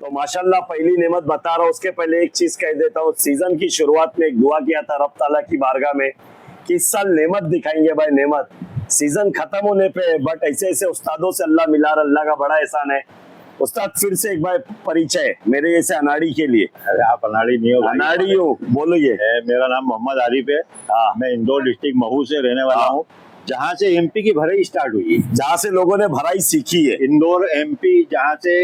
तो माशाल्लाह पहली नेमत बता रहा हूँ, उसके पहले एक चीज कह देता हूँ। सीजन की शुरुआत में एक दुआ किया था रब ताला की बारगाह में कि इस साल नेमत दिखाएंगे भाई, नेमत। सीजन खत्म होने पे बट ऐसे ऐसे उस्तादों से अल्लाह मिला रहा, अल्लाह का बड़ा एहसान है। उस्ताद फिर से एक बार परिचय मेरे जैसे अनाड़ी के लिए। अरे आप अनाड़ी नहीं हो भाई, अनाड़ी हूँ, बोलो ये। मेरा नाम मोहम्मद आरिफ है। हाँ। मैं इंदौर डिस्ट्रिक्ट महू से रहने वाला हूँ, जहाँ से एमपी की भराई स्टार्ट हुई, जहाँ से लोगों ने भराई सीखी है। इंदौर एमपी, जहाँ से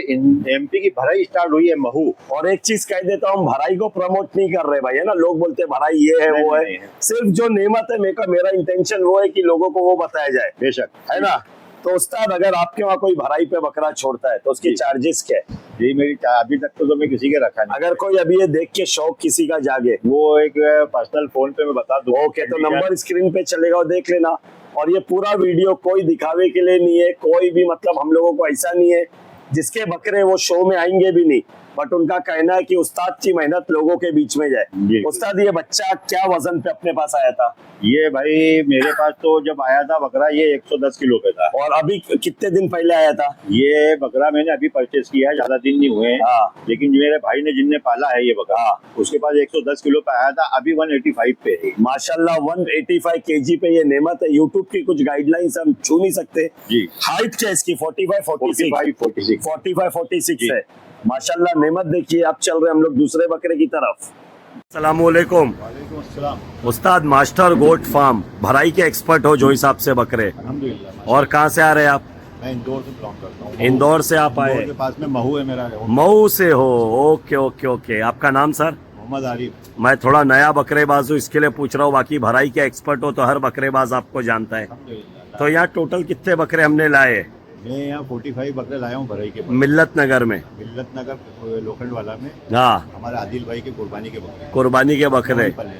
एमपी की भराई स्टार्ट हुई है महू। और एक चीज कह देता हूँ, भराई को प्रमोट नहीं कर रहे भाई, है ना। लोग बोलते हैं भराई ये है नहीं, वो नहीं, है। सिर्फ जो नेमत है मेरा इंटेंशन वो है कि लोगों को वो बताया जाए, बेशक, है ना। तो उस्ताद अगर आपके वहाँ कोई भराई पे बकरा छोड़ता है तो उसकी चार्जेस क्या है? जी मेरी अभी तक तो मैं किसी के रखा नहीं। अगर कोई अभी ये देख के शौक किसी का जागे, वो एक पर्सनल फोन पे मैं बता दूं। ओके, तो नंबर स्क्रीन पे चलेगा, वो देख लेना। और ये पूरा वीडियो कोई दिखावे के लिए नहीं है, कोई भी मतलब हम लोगों को ऐसा नहीं है जिसके बकरे वो शो में आएंगे भी नहीं, बट उनका कहना है कि उस्ताद की मेहनत लोगों के बीच में जाए। उस्ताद ये बच्चा क्या वजन पे अपने पास आया था? ये भाई मेरे पास तो जब आया था बकरा ये 110 किलो पे था। और अभी कितने दिन पहले आया था? ये बकरा मैंने अभी परचेस किया है, ज्यादा दिन नहीं हुए हैं। हाँ। लेकिन मेरे भाई ने जिनने पाला है ये बकरा, उसके पास 110 किलो पे आया था, अभी 185 पे है। माशाल्लाह 185 केजी पे ये नेमत है। यूट्यूब की कुछ गाइडलाइंस हम छू नहीं सकते जी। हाइट क्या इसकी? 45-46 है। माशाल्लाह नेमत देखिए। अब चल रहे हम लोग दूसरे बकरे की तरफ। अस्सलामुअलैकुम। वालेकुम अस्सलाम। उस्ताद मास्टर गोट फार्म भराई के एक्सपर्ट हो जो हिसाब से बकरे, अल्हम्दुलिल्लाह। और कहाँ से आ रहे हैं आप? मैं इंदौर से बिलोंग करता हूँ। इंदौर से आप आए? इंदौर के पास में महू है मेरा। मऊ से हो? Okay okay okay. आपका नाम सर? मोहम्मद आरिफ। मैं थोड़ा नया बकरेबाज हूँ इसके लिए पूछ रहा हूँ, बाकी भराई के एक्सपर्ट हो तो हर बकरेबाज आपको जानता है। अल्हम्दुलिल्लाह। तो यहाँ टोटल कितने बकरे हमने लाए? मैं यहाँ 45 बकरे लाया हूँ भराई के। मिल्लत नगर में? मिल्लत नगर लोखंड वाला में। हाँ, हमारे आदिल भाई के कुर्बानी के बकरे। कुर्बानी के बकरे। पले।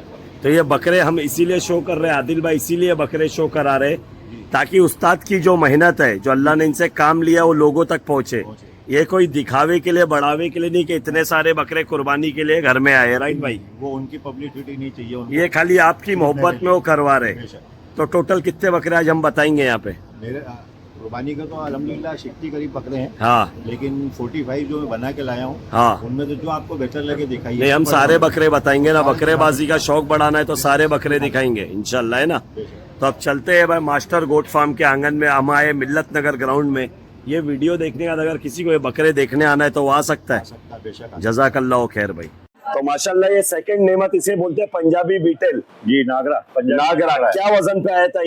तो ये बकरे हम इसीलिए शो कर रहे हैं, आदिल भाई इसीलिए बकरे शो करा रहे ताकि उस्ताद की जो मेहनत है, जो अल्लाह ने इनसे काम लिया, वो लोगों तक पहुंचे। ये कोई दिखावे के लिए, बढ़ावे के लिए नहीं कि इतने सारे बकरे कुर्बानी के लिए घर में आए। राइट भाई? वो उनकी पब्लिसिटी नहीं चाहिए उनको। ये खाली आपकी मोहब्बत में वो करवा रहे। तो टोटल कितने बकरे आज हम बताएंगे यहाँ पे? मेरे कुर्बानी का तो अल्हम्दुलिल्लाह 60 करीब बकरे हैं। हाँ। लेकिन 45 जो मैं बना के लाया हूँ, हाँ, उनमें तो जो आपको बेहतर लगे दिखाइए। नहीं हम सारे बकरे बताएंगे ना, बकरेबाजी का शौक बढ़ाना है तो सारे बकरे दिखाएंगे इंशाल्लाह, है ना। तो अब चलते हैं भाई मास्टर गोट फार्म के आंगन में। हम आए मिल्लत नगर ग्राउंड में। ये वीडियो देखने का अगर किसी को ये बकरे देखने आना है तो वो आ सकता है। बेशक। जज़ाकल्लाह खैर भाई। तो माशाल्लाह ये सेकंड नेमत, इसे बोलते हैं पंजाबी बीटल। जी नागरा, नागरा। क्या वजन पे आया था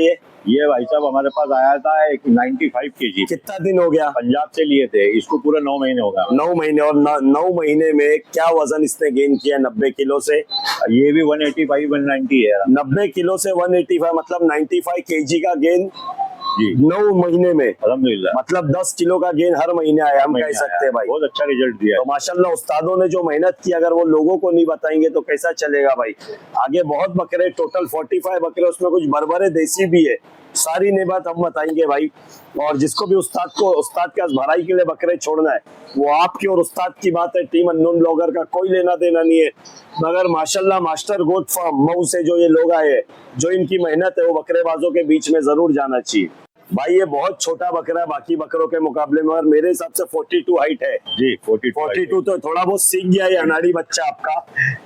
ये भाई साहब हमारे पास आया था एक 95 kg। कितना दिन हो गया? पंजाब से लिए थे इसको, पूरा 9 महीने हो गया। 9 महीने। और 9 महीने में क्या वजन इसने गेन किया? 90 किलो से। ये भी 185 190 है। 90 किलो से 185 मतलब 95 केजी का गेन जी 9 महीने में। अल्हम्दुलिल्लाह। मतलब 10 किलो का गेन हर महीने आया, हम कह सकते हैं भाई। बहुत अच्छा रिजल्ट दिया। तो माशाल्लाह उस्तादों ने जो मेहनत की, अगर वो लोगों को नहीं बताएंगे तो कैसा चलेगा भाई। आगे बहुत बकरे, टोटल 45 बकरे, उसमें कुछ बरबरे देसी भी है। सारी नेमत हम बताएंगे भाई। और जिसको भी उस्ताद के भराई के लिए बकरे छोड़ना है, वो आपकी और उस्ताद की बात है। टीम अननोन ब्लॉगर का कोई लेना देना नहीं है। मगर माशाल्लाह मास्टर गोट फार्म मऊ से जो ये लोग आए, जो इनकी मेहनत है, वो बकरेबाजों के बीच में जरूर जाना चाहिए भाई। ये बहुत छोटा बकरा है बाकी बकरों के मुकाबले में, और मेरे हिसाब से 42 हाइट है जी। 42 तो थोड़ा बहुत सीख गया ये अनाड़ी बच्चा आपका।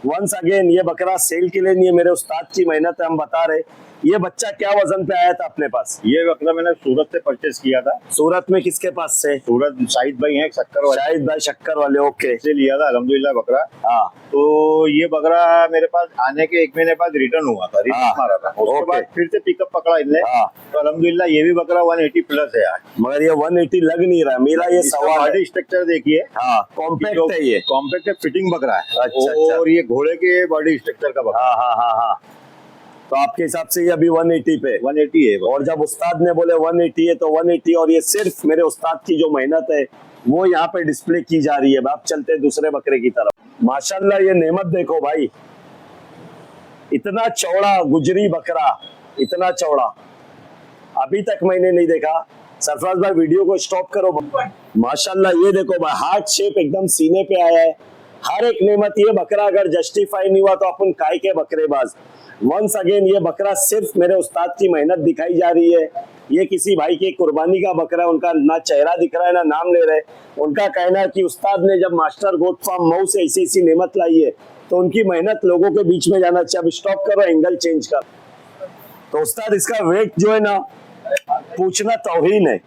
वंस अगेन ये बकरा सेल के लिए नहीं है, मेरे उस्ताद की मेहनत है, हम बता रहे। ये बच्चा क्या वजन पे आया था अपने पास? ये बकरा मैंने सूरत से परचेस किया था। सूरत में किसके पास से? सूरत शाहिद भाई हैं शक्कर वाले। शाहिद भाई शक्कर वाले, ओके। से लिया था अल्हम्दुलिल्लाह बकरा। हाँ। तो ये बकरा मेरे पास आने के 1 महीने बाद रिटर्न हुआ था, रिटर्न मारा था। उसके बाद फिर से पिकअप पकड़ा इनने। तो अल्हम्दुलिल्लाह ये भी बकरा 180 प्लस है आज। मगर ये 180 लग नहीं रहा मेरा ये सवाल है। स्ट्रक्चर देखिए। हाँ, कॉम्पैक्ट है ये। कॉम्पैक्ट है, फिटिंग बकरा है। अच्छा। और ये घोड़े के बॉडी स्ट्रक्चर का बकरा। हाँ। तो आपके हिसाब से ये अभी 180 पे? 180 है। और जब उस्ताद ने बोले 180 है तो 180, और ये सिर्फ मेरे उस्ताद की जो मेहनत है वो यहाँ पे डिस्प्ले की जा रही है। आप चलते दूसरे बकरे की तरफ। माशाल्लाह ये नेमत देखो भाई, इतना चौड़ा गुजरी बकरा, इतना चौड़ा अभी तक मैंने नहीं देखा। सरफराज भाई वीडियो को स्टॉप करो। माशाल्लाह ये देखो भाई, हार्ट शेप एकदम सीने पे आया है। हर एक नेमत, ये बकरा अगर जस्टिफाई नहीं हुआ तो अपन काय के बकरेबाज। वंस अगेन ये बकरा सिर्फ मेरे उस्ताद की मेहनत दिखाई जा रही है। ये किसी भाई की कुर्बानी का बकरा है, उनका ना चेहरा दिख रहा है ना नाम ले रहे। उनका कहना है कि उस्ताद ने जब मास्टर गोट फार्म मऊ से ऐसी ऐसी नेमत लाई है तो उनकी मेहनत लोगों के बीच में जाना चाहिए। अब स्टॉप करो, एंगल चेंज कर। तो उस्ताद इसका वेट जो है ना पूछना तौहीन है।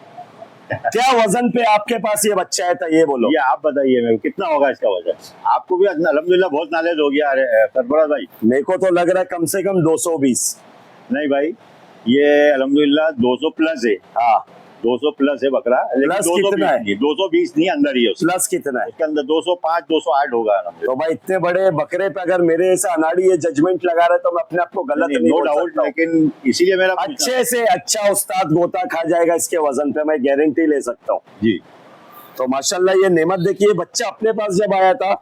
क्या वजन पे आपके पास ये बच्चा है था, ये बोलो। ये आप बताइए मेरे को कितना होगा इसका वजन। आपको भी अल्हम्दुलिल्लाह बहुत नॉलेज हो गया। अरे सरफराज भाई, मेरे को तो लग रहा है कम से कम 220। नहीं भाई, ये अल्हम्दुलिल्लाह 200 प्लस है। हाँ 200 प्लस है बकरा, लेकिन प्लस 220 कितना है? नहीं, 220 नहीं, अंदर ही है उसके। प्लस कितना है? उसके अंदर 205 208 होगा तो भाई इतने बड़े बकरे पे अगर मेरे ऐसा अनाड़ी ये जजमेंट लगा रहे तो मैं अपने आप को गलत नहीं नो बोल डाउट, सकता हूं। लेकिन इसीलिए मेरा पूछना। अच्छे से अच्छा उस्ताद गोता खा जाएगा इसके वजन पे, मैं गारंटी ले सकता हूँ। जी, तो माशाल्लाह ये नेमत देखिए, बच्चा अपने पास जब आया था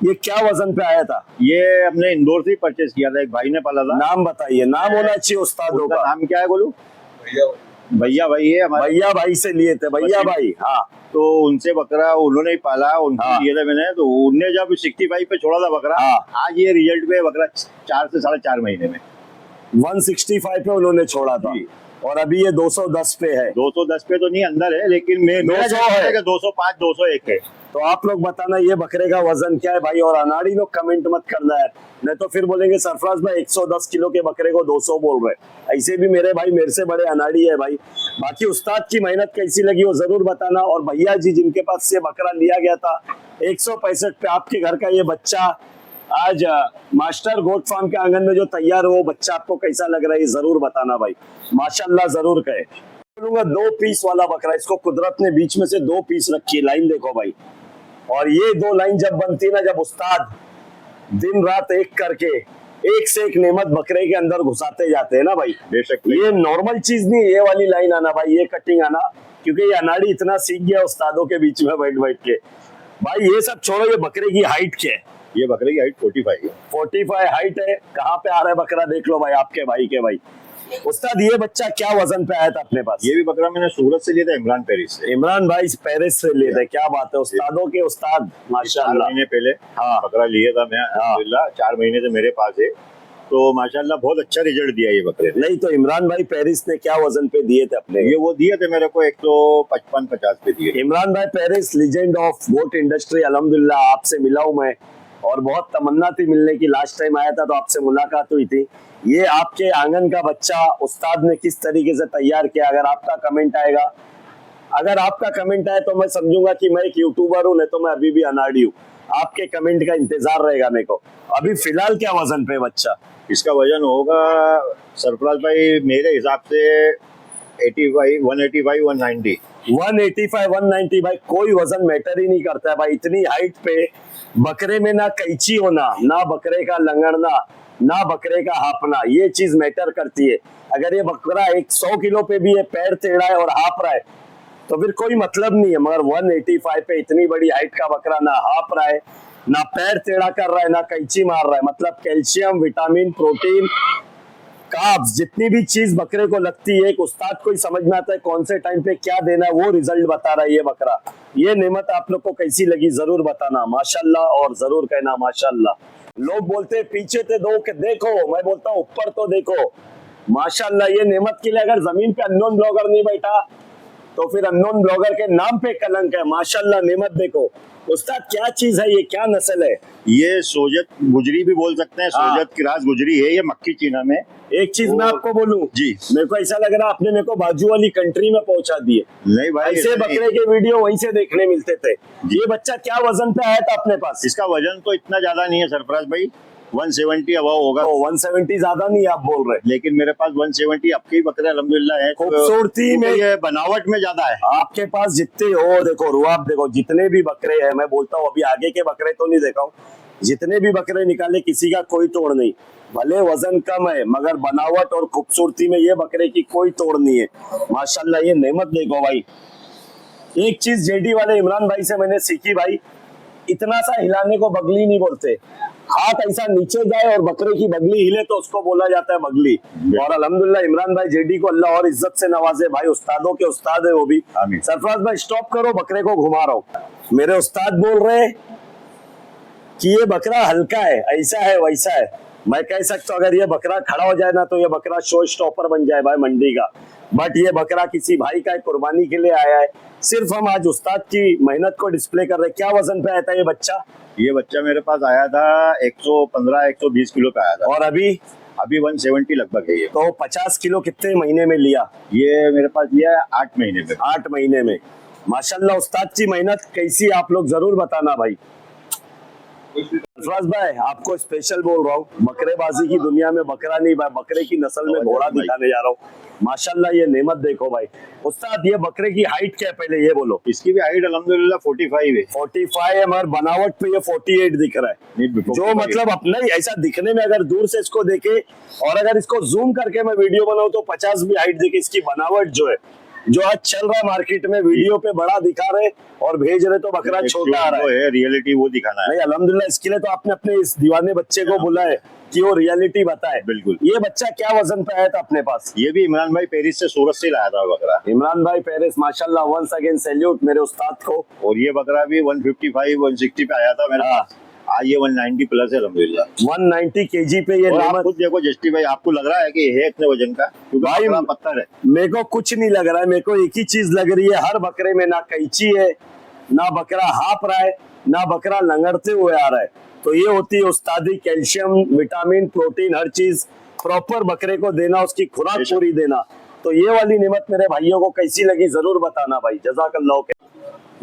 ये क्या वजन पे आया था? ये हमने इंदौर से परचेज किया था, एक भाई ने पाला था। नाम बताइए, नाम होना चाहिए उस्तादों उसका का। नाम क्या है बोलू? भैया भाई है हमारे। भैया भाई से लिए थे, भैया भाई। हाँ तो उनसे बकरा उन्होंने ही पाला, उनसे हाँ। लिए था मैंने। तो उनने जब 65 पे छोड़ा था बकरा, हाँ। आज ये रिजल्ट पे बकरा 4 से 4.5 महीने में 165 पे उन्होंने छोड़ा था जी। और अभी ये 210 पे है। 210 पे तो नहीं अंदर है, लेकिन मेरा 200 जो है। है 205 201 है। तो आप लोग बताना ये बकरे का वजन क्या है भाई। और अनाड़ी लोग कमेंट मत करना है, नहीं तो फिर बोलेंगे सरफराज भाई 110 किलो के बकरे को 200 बोल रहे। ऐसे भी मेरे भाई मेरे से बड़े अनाड़ी है भाई। बाकी उस्ताद की मेहनत कैसी लगी वो जरूर बताना। और भैया जी जिनके पास से बकरा लिया गया था 165 पे, आपके घर का ये बच्चा आज मास्टर गोट फार्म के आंगन में जो तैयार हो, वो बच्चा आपको कैसा लग रहा है ये जरूर बताना भाई। माशाल्लाह जरूर कहे। बोलूंगा 2 पीस वाला बकरा, इसको कुदरत ने बीच में से 2 पीस रखी है। लाइन देखो भाई, और ये 2 लाइन जब बनती है ना, जब उस्ताद दिन रात एक करके एक से एक नेमत बकरे के अंदर घुसाते जाते हैं ना भाई, बेशक ये नॉर्मल चीज नहीं है ये वाली लाइन आना भाई, ये कटिंग आना। क्योंकि ये अनाड़ी इतना सीख गया उस्तादों के बीच में बैठ बैठ के। भाई ये सब छोड़ो, ये बकरे की हाइट क्या है? ये बकरे की हाइट 45 है। 45 हाइट है। कहाँ पे आ रहा है बकरा देख लो भाई, आपके भाई के भाई। उस्ताद ये बच्चा क्या वजन पे आया था अपने पास? ये भी बकरा मैंने सूरत से लिया था, इमरान पेरिस से। इमरान भाई पेरिस से लिए थे। क्या बात है, उस्तादों के उस्ताद 4 माशाल्लाह। महीने पहले हाँ। बकरा लिया था मैं अल्हम्दुलिल्लाह। 4 महीने से मेरे पास है, तो माशाल्लाह बहुत अच्छा रिजल्ट दिया ये बकरे ने। नहीं तो इमरान भाई पेरिस ने क्या वजन पे दिए थे अपने? ये वो दिए थे मेरे को 155-50 पे दिए थे। इमरान भाई Paris legend of goat industry, अल्हम्दुलिल्लाह आपसे मिला हूं मैं और बहुत तमन्ना थी मिलने की। लास्ट टाइम आया था तो आपसे मुलाकात हुई थी। ये आपके आंगन का बच्चा उस्ताद ने किस तरीके से तैयार किया, अगर आपका कमेंट आएगा, अगर आपका कमेंट आए तो मैं समझूंगा कि मैं एक यूट्यूबर हूँ, नहीं तो मैं अभी भी अनाड़ी हूँ। आपके कमेंट का इंतजार रहेगा मेरे को। अभी फिलहाल क्या वजन पे बच्चा? इसका वजन होगा सरफराज भाई मेरे हिसाब से 85 185 190। 185 190 भाई, कोई वजन मैटर ही नहीं करता है भाई। इतनी हाइट पे बकरे में ना कैची होना, ना बकरे का लंगड़ना, ना बकरे का हाफना, ये चीज मैटर करती है। अगर ये बकरा 100 किलो पे भी है, पैर टेढ़ा है और हाफ रहा है तो फिर कोई मतलब नहीं है। मगर 185 पे इतनी बड़ी हाइट का बकरा ना हाफ रहा है, ना पैर टेढ़ा कर रहा है, ना कैंची मार रहा है, मतलब कैल्शियम, विटामिन, प्रोटीन, कार्ब्स, जितनी भी चीज बकरे को लगती है, एक उस्ताद को ही समझ में आता है कौन से टाइम पे क्या देना है, वो रिजल्ट बता रहा है ये बकरा। ये नेमत आप लोग को कैसी लगी जरूर बताना माशाल्लाह, और जरूर कहना माशाल्लाह। लोग बोलते हैं पीछे से देखो, मैं बोलता हूँ ऊपर तो देखो माशाल्लाह। ये नेमत के लिए अगर जमीन पे अननोन ब्लॉगर नहीं बैठा तो फिर अननोन ब्लॉगर के नाम पे कलंक है। माशाल्लाह नेमत देखो उस्ताद, क्या चीज है ये, क्या नस्ल है? ये सोजत गुजरी भी बोल सकते हैं। हाँ। सोजत किरास गुजरी है ये, मक्की चीना में। एक चीज मैं आपको बोलूं जी, मेरे को ऐसा लग रहा है आपने मेरे को बाजू वाली कंट्री में पहुंचा दिए। नहीं भाई, ऐसे बकरे के वीडियो वहीं से देखने मिलते थे। ये बच्चा क्या वजन पे आया था अपने पास? इसका वजन तो इतना ज्यादा नहीं है सरफराज भाई, 170 अबव होगा। 170 ज्यादा नहीं आप बोल रहे, लेकिन मेरे पास 170 अब के ही बकरे अल्हम्दुलिल्लाह है। खूबसूरती में ये बनावट में ज्यादा है। आपके पास जितने हो, देखो रुआब देखो, जितने भी बकरे हैं, मैं बोलता हूँ अभी आगे के बकरे तो नहीं देखा हूँ, जितने भी बकरे निकाले किसी का कोई तोड़ नहीं। भले वजन कम है मगर बनावट और खूबसूरती में ये बकरे की कोई तोड़ नहीं है माशाल्लाह। ये नेमत देखो भाई। एक चीज जेडी वाले इमरान भाई से मैंने सीखी भाई, इतना सा हिलाने को बगली नहीं बोलते। हाथ ऐसा नीचे जाए और बकरे की बगली हिले तो उसको बोला जाता है बगली। और अल्हम्दुलिल्लाह इमरान भाई जेडी को अल्लाह और इज्जत से नवाजे भाई, उस्तादों के उस्ताद है वो भी। आमीन। सरफराज भाई स्टॉप करो, बकरे को घुमा रहा हूँ। मेरे उस्ताद बोल रहे कि ये बकरा हल्का है, ऐसा है वैसा है। मैं कह सकता हूँ अगर ये बकरा खड़ा हो जाए ना तो ये बकरा शो स्टॉपर बन जाए भाई मंडी का। बट ये बकरा किसी भाई का कुर्बानी के लिए आया है। सिर्फ हम आज उस्ताद की मेहनत को डिस्प्ले कर रहे हैं। क्या वजन पे आया था ये बच्चा? ये बच्चा मेरे पास आया था 115-120 किलो का आया था। और अभी 170 लगभग है ये। तो 50 किलो कितने महीने में लिया? ये मेरे पास लिया है 8 महीने में। 8 महीने में। माशाल्लाह उस्ताद की मेहनत कैसी है आप लोग जरूर बताना भाई। सरफराज भाई आपको स्पेशल बोल रहा हूँ, बकरेबाजी की दुनिया में बकरा नहीं भाई, बकरे की नस्ल में घोड़ा दिखाने जा रहा हूँ। माशाल्लाह ये नेमत देखो भाई। उस्ताद ये बकरे की हाइट क्या है पहले ये बोलो? इसकी भी हाइट अल्हम्दुलिल्लाह 45 है। 45 है मगर बनावट पे ये 48 दिख रहा है। जो मतलब अपना ही ऐसा दिखने में अगर दूर से इसको देखे और अगर इसको जूम करके मैं वीडियो बनाऊं तो 50 भी हाइट दिखे। इसकी बनावट जो है, जो आज चल रहा है मार्केट में, वीडियो पे बड़ा दिखा रहे और भेज रहे तो बकरा छोटा आ रहा है। रियलिटी वो दिखाना है। नहीं अल्हम्दुलिल्लाह, इसके लिए तो आपने अपने इस दीवाने बच्चे को बुलाए कि वो रियलिटी बताए। बिल्कुल। ये बच्चा क्या वजन पे आया था अपने पास? ये भी इमरान भाई पेरिस से, सूरत से लाया था बकरा। इमरान भाई पेरिस, माशाल्लाह वंस अगेन सैल्यूट मेरे उस्ताद को। और ये बकरा भी 155-160 पे आया था मेरे पास। आज ये 190 प्लस है अल्हम्दुलिल्लाह। 190 केजी पे ये और आप नेमत। खुद देखो जस्टी भाई, आपको लग रहा है कि ये है इतने वजन का? क्योंकि भाई बकरा पत्थर है। मेरे को कुछ नहीं लग रहा है, मेरे को एक ही चीज लग रही है, हर बकरे में ना कैंची है, ना बकरा हाँप रहा है, ना बकरा लंगड़ते हुए आ रहा है। तो ये होती है उस्तादी, कैल्शियम, विटामिन, प्रोटीन, हर चीज प्रॉपर बकरे को देना, उसकी खुराक पूरी देना। तो ये वाली नेमत मेरे भाइयों को कैसी लगी जरूर बताना भाई। जज़ाकल्लाह।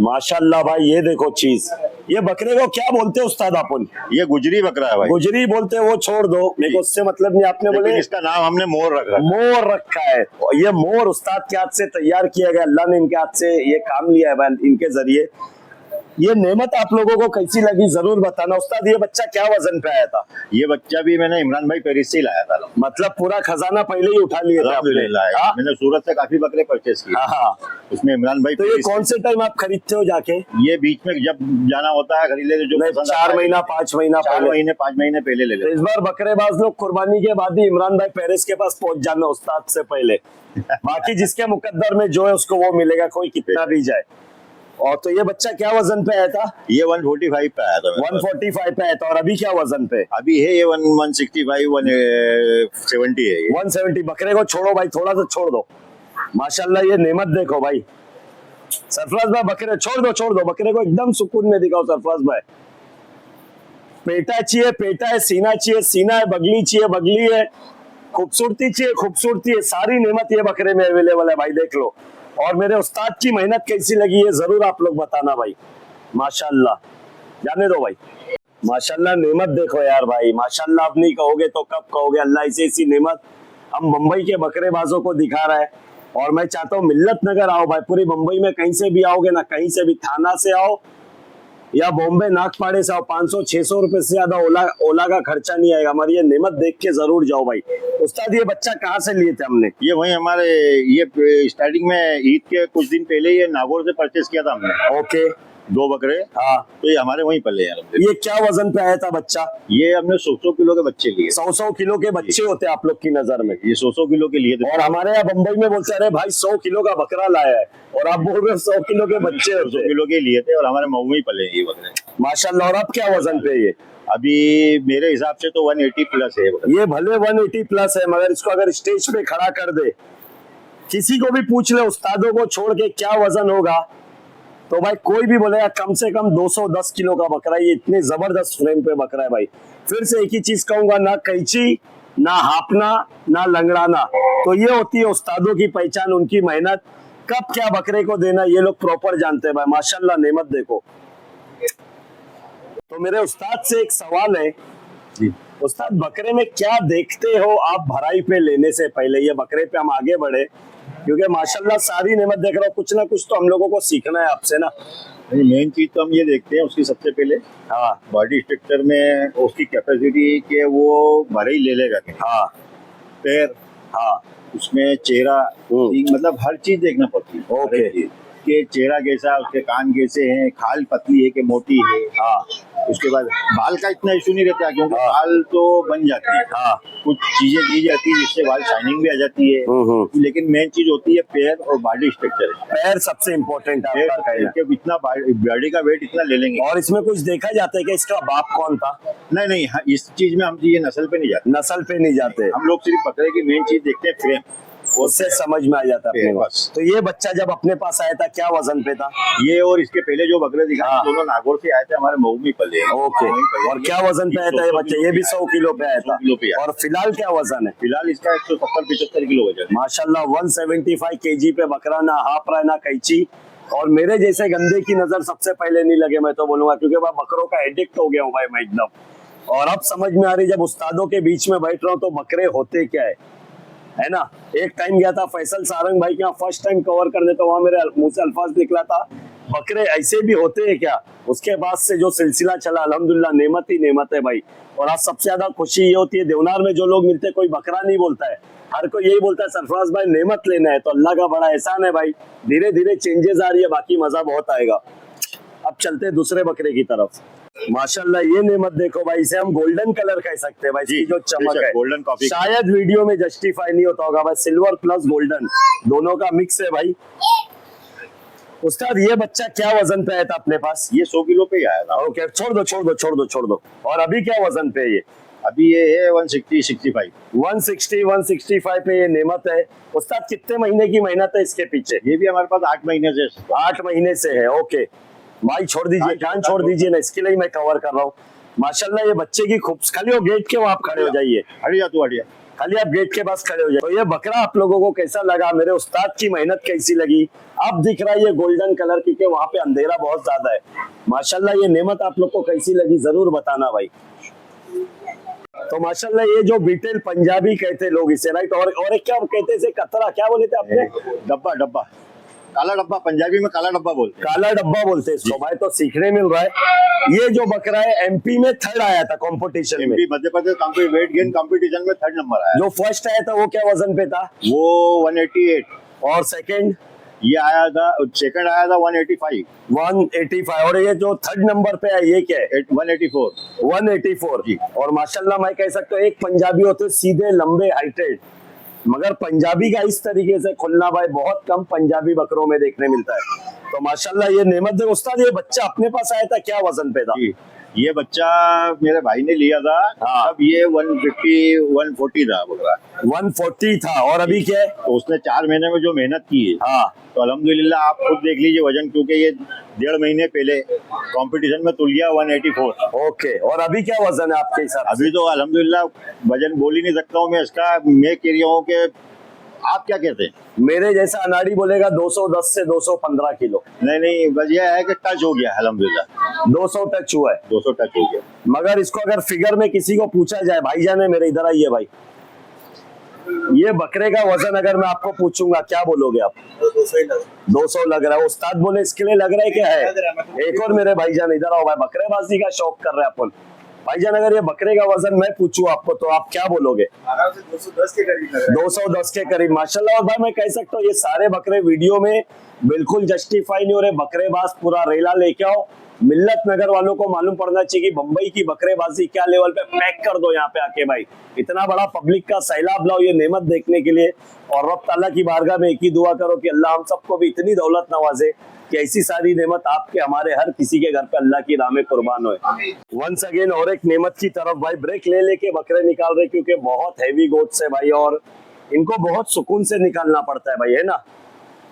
माशाल्लाह भाई ये देखो चीज, ये बकरे को क्या बोलते हैं उस्ताद अपन? ये गुजरी बकरा है भाई। गुजरी बोलते हैं, वो छोड़ दो, मेरे को उससे मतलब नहीं। आपने लेकिन बोले इसका नाम हमने मोर रखा है। मोर रखा है। ये मोर उस्ताद के हाथ से तैयार किया गया, अल्लाह ने इनके हाथ से ये काम लिया है भाई, इनके जरिए। ये नेमत आप लोगों को कैसी लगी जरूर बताना। उस्ताद ये बच्चा क्या वजन पे आया था? ये बच्चा भी मैंने इमरान भाई पेरिस से ही लाया था। मतलब पूरा खजाना पहले ही उठा लिए थे आपने? अल्हम्दुलिल्लाह। मैंने सूरत से काफी बकरे परचेस किए। हाँ। उसमें इमरान भाई। तो ये कौन से टाइम आप खरीदते हो जाके? ये बीच में जब जाना होता है खरीद लेते। जो 4 महीना 5 महीना 4 महीने 5 महीने पहले ले लेते। इस बार बकरेबाज लोग कुर्बानी के बाद ही इमरान भाई पेरिस के पास पहुंच जाना उस्ताद से पहले। बाकी जिसके मुकद्दर में जो है उसको वो मिलेगा, कोई कितना भी जाए। और तो ये बच्चा क्या वजन पे आया था? ये 145 पे आया था। 145 पे आया था। और अभी क्या वजन पे? अभी है ये 165-170 है। 170। बकरे को छोड़ो भाई, थोड़ा सा छोड़ दो। माशाल्लाह ये नेमत देखो भाई। सरफराज भाई बकरे छोड़ दो, बकरे को एकदम सुकून में दिखाओ सरफराज भाई। पेटा चाहिए पेटा है, सीना चाहिए सीना है, बगली चाहिए बगली है, खूबसूरती चाहिए खूबसूरती है, सारी नेमत ये बकरे में अवेलेबल है भाई, देख लो। और मेरे उस्ताद की मेहनत कैसी लगी ये जरूर आप लोग बताना भाई। माशाल्लाह, जाने दो भाई। माशाल्लाह नेमत देखो यार भाई, माशाल्लाह आप नहीं कहोगे तो कब कहोगे। अल्लाह ऐसी नेमत हम मुंबई के बकरेबाजों को दिखा रहा है। और मैं चाहता हूँ मिल्लत नगर आओ भाई, पूरी मुंबई में कहीं से भी आओगे ना, कहीं से भी, थाना से आओ या बॉम्बे नागपाड़े से आओ, 500-600 रुपए से ज्यादा ओला का खर्चा नहीं आएगा। हमारी ये नेमत देख के जरूर जाओ भाई। उस्ताद ये बच्चा कहाँ से लिए थे हमने? ये वही हमारे, ये स्टार्टिंग में ईद के कुछ दिन पहले ये नागौर से परचेस किया था हमने। ओके। 2 बकरे। हाँ। तो ये हमारे वहीं पले हैं। ये क्या वजन पे आया था बच्चा? ये हमने 100 किलो के बच्चे लिए। 100 किलो के बच्चे होते हैं आप लोग की नजर में? ये 100 किलो के लिए थे। और हमारे यहाँ बम्बई में बोलते अरे भाई 100 किलो का बकरा लाया है, और आप बोल रहे हो 100 किलो के बच्चे होते 100 किलो के लिए थे और हमारे मऊ में ही पले ये बकरे। माशाल्लाह। और अब क्या वजन पे ये? अभी मेरे हिसाब से तो 180 प्लस है। ये भले 180 प्लस है, मगर इसको अगर स्टेज पे खड़ा कर दे, किसी को भी पूछ ले उस्तादों को छोड़ के क्या वजन होगा, तो भाई कोई भी बोलेगा कम से कम 210 किलो का बकरा। ये इतने जबरदस्त फ्रेम पे बकरा है भाई। फिर से एक ही चीज कहूंगा, ना कैंची, ना हापना, ना लंगड़ाना। तो ये होती है उस्तादों की पहचान, उनकी मेहनत। कब क्या बकरे को देना ये लोग प्रॉपर जानते हैं भाई। माशाल्लाह नेमत देखो। तो मेरे उस्ताद से एक सवाल है जी। उस्ताद, बकरे में क्या देखते हो आप भराई पे लेने से पहले? ये बकरे पे हम आगे बढ़े, क्योंकि माशाल्लाह सारी नेमत देख रहा हूँ, कुछ ना कुछ तो हम लोगों को सीखना है आपसे ना। मेन चीज तो हम ये देखते हैं उसकी सबसे पहले, हाँ, बॉडी स्ट्रक्चर में उसकी कैपेसिटी के वो भरे ही ले लेगा कि हाँ, पैर, हाँ, उसमें चेहरा, मतलब हर चीज देखना पड़ती है। ओके। हर चीज के चेहरा कैसा, उसके कान कैसे हैं, खाल पतली है कि मोटी है। हाँ, उसके बाद बाल का इतना इशू नहीं रहता, क्योंकि हाँ। बाल तो बन जाते हैं। हाँ, कुछ चीजें दी जाती है जिससे बाल शाइनिंग भी आ जाती है। लेकिन मेन चीज होती है पैर और बॉडी स्ट्रक्चर। पैर सबसे इम्पोर्टेंट है आपका कहना। पैर इतना बॉडी का वेट इतना ले लेंगे। और इसमें कुछ देखा जाता है कि इसका बाप कौन था? नहीं, इस चीज में हम ये नस्ल पे नहीं जाते। नस्ल पे नहीं जाते हम लोग सिर्फ बकरे की मेन चीज देखते हैं, फ्रेम। उससे समझ में आ जाता है अपने को। बस। तो ये बच्चा जब अपने पास आया था क्या वजन पे था? ये और इसके पहले जो बकरे दिखाए हाँ। दोनों नागौर से आए थे, हमारे मऊ में पले हैं। ओके, वहीं पले और हैं। क्या वजन पे आया था ये बच्चा? ये भी 100 किलो पे आया 100 था। किलो पे आया। और फिलहाल क्या वजन है? फिलहाल इसका 170-75 किलो वजन है। माशाल्लाह 175 केजी पे बकरा, ना हाफ रहा है ना कैची। और मेरे जैसे गंदे की नजर सबसे पहले नहीं लगे, मैं तो बोलूंगा, क्योंकि मैं बकरों का एडिक्ट हो गया हूँ भाई मैं एकदम। और अब समझ में आ रही, जब उस्तादों के बीच में बैठ रहा हूँ तो बकरे होते क्या है ना। एक टाइम गया था फैसल सारंग भाई के यहाँ फर्स्ट टाइम कवर करने, तो वहां मेरे मुंह से अल्फाज निकला था, बकरे ऐसे भी होते हैं क्या। उसके बाद से जो सिलसिला चला, अल्हम्दुलिल्लाह नेमत ही नेमत है भाई। और आज सबसे ज्यादा खुशी ये होती है, देवनार में जो लोग मिलते हैं कोई बकरा नहीं बोलता है, हर कोई यही बोलता है सरफराज भाई नेमत लेना है। तो अल्लाह का बड़ा एहसान है भाई, धीरे धीरे चेंजेस आ रही है, बाकी मजा बहुत आएगा। अब चलते हैं दूसरे बकरे की तरफ। माशाल्लाह ये नेमत देखो भाई, इसे हम गोल्डन कलर कह सकते हैं भाई, इसकी जो चमक है गोल्डन कॉफी शायद वीडियो में जस्टिफाई नहीं होता होगा भाई, सिल्वर प्लस गोल्डन दोनों का मिक्स है भाई। उस्ताद ये बच्चा क्या वजन पे आया था अपने पास? ये 100 किलो पे ही आया था। ओके, छोड़ दो। और अभी क्या वजन पे है ये? अभी ये है 160-65। 160-165 पे ये नेमत है। उस्ताद कितने महीने की मेहनत है इसके पीछे? ये भी हमारे पास 8 महीने से 8 महीने से है। ओके भाई छोड़ दीजिए, कान छोड़ दीजिए ना, इसके लिए ही मैं कवर कर रहा हूँ। माशाल्लाह ये बच्चे की खूब, खाली वो गेट के वहाँ आप खड़े हो जाइए, हटिया तू हटिया। खाली आप गेट के पास खड़े हो जाए। तो ये बकरा आप लोगों को कैसा लगा, मेरे उस्ताद की मेहनत कैसी लगी? अब दिख रहा है ये गोल्डन कलर, क्योंकि वहां पे अंधेरा बहुत ज्यादा है। माशाल्लाह ये नेमत आप लोग को कैसी लगी जरूर बताना भाई। तो माशाल्लाह ये जो बीटेल पंजाबी कहते लोग इसे, राइट? और एक क्या कहते हैं इसे, कतरा क्या बोले थे आपने? डब्बा काला डब्बा, पंजाबी में काला डब्बा बोलते हैं। काला डब्बा बोलते हैं इसको भाई, तो सीखने मिल रहा है। ये जो बकरा है एमपी में 3rd आया था कंपटीशन में, Madhya Pradesh weight gain competition में 3rd नंबर आया। जो फर्स्ट आया था वो क्या वजन पे था? वो 188। और सेकंड? ये आया था, सेकंड आया था 185। 185। और ये जो 3rd नंबर पे है ये क्या है? 184। 184 जी। और माशाल्लाह मैं कह सकता हूँ एक पंजाबी होते सीधे लंबे हाइटेड, मगर पंजाबी का इस तरीके से खुलना भाई बहुत कम पंजाबी बकरों में देखने मिलता है। तो माशाल्लाह ये नेमत है। उस्ताद ये बच्चा अपने पास आया था, क्या वजन पे था? जी, ये बच्चा मेरे भाई ने लिया था। हाँ। तब ये 150-140 था बकरा। 140 था। और अभी क्या है? तो उसने 4 महीने में जो मेहनत की है, हाँ तो अल्हम्दुलिल्लाह आप खुद देख लीजिए वजन, क्योंकि ये 1.5 महीने पहले कंपटीशन में तुल गया 184। ओके, और अभी क्या वजन है आपके हिसाब से? अभी तो अल्हम्दुलिल्लाह वजन बोल ही नहीं सकता हूँ मैं इसका। मैं कह रहा हूँ कि आप क्या कहते हैं? मेरे जैसा अनाड़ी बोलेगा 210 से 215 किलो। नहीं, बस ये है कि टच हो गया अल्हम्दुलिल्लाह। 200 टच हुआ है। 200 टच हो गया। मगर इसको अगर फिगर में किसी को पूछा जाए, भाईजान है मेरे, इधर आइए भाई, ये बकरे का वजन अगर मैं आपको पूछूंगा क्या बोलोगे आप? 200 लग रहा है। उस्ताद बोले इसके लिए लग रहा है क्या है? एक और मेरे भाईजान इधर आओ भाई, बकरेबाजी का शौक कर रहे हैं अपन। भाईजान अगर ये बकरे का वजन मैं पूछूं आपको तो आप क्या बोलोगे? 210 के करीब। 210 के करीब माशाल्लाह। और भाई मैं कह सकता हूँ ये सारे बकरे वीडियो में बिल्कुल जस्टिफाई नहीं हो रहे। बकरेबाज पूरा रेला लेके आओ, मिल्लत नगर वालों को मालूम पड़ना चाहिए कि बम्बई की बकरेबाजी क्या लेवल पे, पैक कर दो यहाँ पे आके भाई। इतना बड़ा पब्लिक का सैलाब लाओ ये नेमत देखने के लिए। और रब ताला की बारगाह में एक ही दुआ करो कि अल्लाह हम सबको भी इतनी दौलत नवाजे कि ऐसी सारी नेमत आपके हमारे हर किसी के घर पे अल्लाह की राह में कुर्बान होए। वंस अगेन और एक नेमत की तरफ भाई, ब्रेक ले लेके बकरे निकाल रहे क्योंकि बहुत हैवी गोट्स है भाई, और इनको बहुत सुकून से निकालना पड़ता है भाई, है ना।